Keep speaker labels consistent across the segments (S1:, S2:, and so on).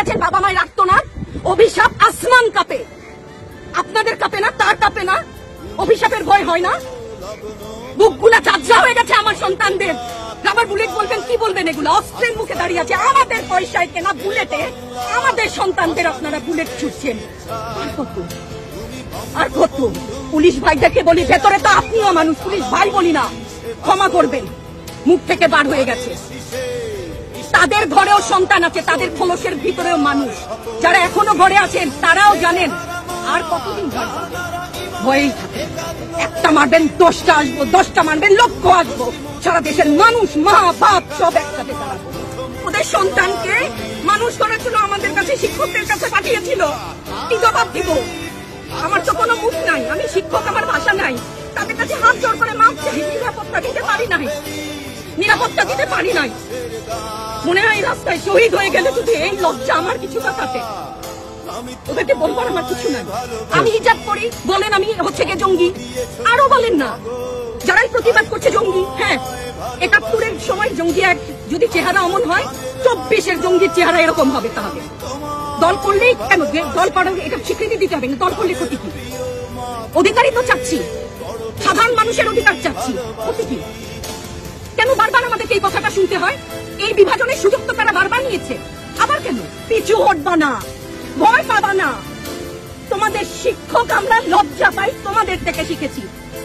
S1: আছেন বাবা মায় রাখতো না? অভিশাপ আসমান কাঁপে, আপনাদের কাঁপে না? তার কাঁপে না? অভিশাপের ভয় হয় না? বুকগুলা ঝাঁঝরা হয়ে গেছে আমার সন্তানদের। রাবার বুলেট বলবেন, কি বলবেন? এগুলো অস্ত্রের মুখে দাঁড়িয়ে আছে, আমাদের পয়সায় কেনা বুলেটে আমাদের সন্তানদের আপনারা বুলেট ছুটছেন। আর কত আর কত? পুলিশ ভাইদেরকে বলি, ভেতরে তো আপনিও মানুষ, পুলিশ ভাই বলি না, ক্ষমা করবেন, মুখ থেকে বার হয়ে গেছে। তাদের ঘরেও সন্তান আছে, তাদের খোলসের ভিতরেও মানুষ। যারা এখনো ঘরে আছেন তারাও জানেন আর কতদিন ভয়েই থাকে। একটা মারবেন 10টা আসবো, 10টা মারবেন লক্ষ আসবো। সারা দেশের মানুষ, মা বাপ সব একসাথে দাঁড়াবো। ওদের সন্তানকে মানুষ করেছিল, আমাদের কাছে শিক্ষকদের কাছে পাঠিয়েছিল, কি জবাব দিব? আমার তো কোনো মুখ নাই, আমি শিক্ষক, আমার ভাষা নাই। তাদের কাছে হাত জোর করে মাপ চাই, নিরাপত্তা দিতে পারি নাই, নিরাপত্তা দিতে পারি নাই। মনে হয় রাস্তায় শহীদ হয়ে গেলে যদি এই লজ্জা আমার কিছুটা থাকে। ওদেরকে বলবার আমার কিছু নাই। আমি হিজাব করি বলেন আমি হচ্ছে গিয়ে জঙ্গি, আরো বলেন না যারাই প্রতিবাদ করছে জঙ্গি। হ্যাঁ, 71-এর সময় জঙ্গি এক যদি চেহারা অমন হয়, 24-এর জঙ্গির চেহারা এরকম হবে। তাহলে দল করলেই কেন? দল করার এটা স্বীকৃতি দিতে হবে না। দল করলে ক্ষতি কি? অধিকারই তো চাচ্ছি, সাধারণ মানুষের অধিকার চাচ্ছি, ক্ষতি কি? কেন বারবার আমাদেরকে এই কথাটা শুনতে হয়? এই বিভাজনের সুযোগ তো তারা বারবার নিয়েছে, আবার কেন? পিছু হটবা না, ভয় পাবা না। তোমাদের শিক্ষক আমরা লজ্জা পাই, তোমাদের থেকে শিখেছি।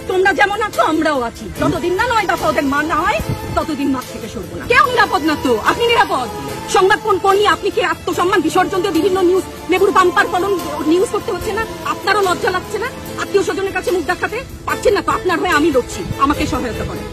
S1: তোমরা যেমন আছো আমরাও আছি। যতদিন না 9 দফা ওদের মান না হয় ততদিন মাঠ থেকে সরবো না। কেউ নিরাপদ না তো, আপনি নিরাপদ। সংবাদ কোন কর্মী, আপনি কি আত্মসম্মান বিসর্জন দিয়ে বিভিন্ন নিউজ লেবুর বাম্পার ফলন নিউজ করতে হচ্ছে না? আপনারও লজ্জা লাগছে না? আত্মীয় স্বজনের কাছে মুখ দেখাতে পারছেন না তো? আপনার হয়ে আমি লড়ছি, আমাকে সহায়তা করেন।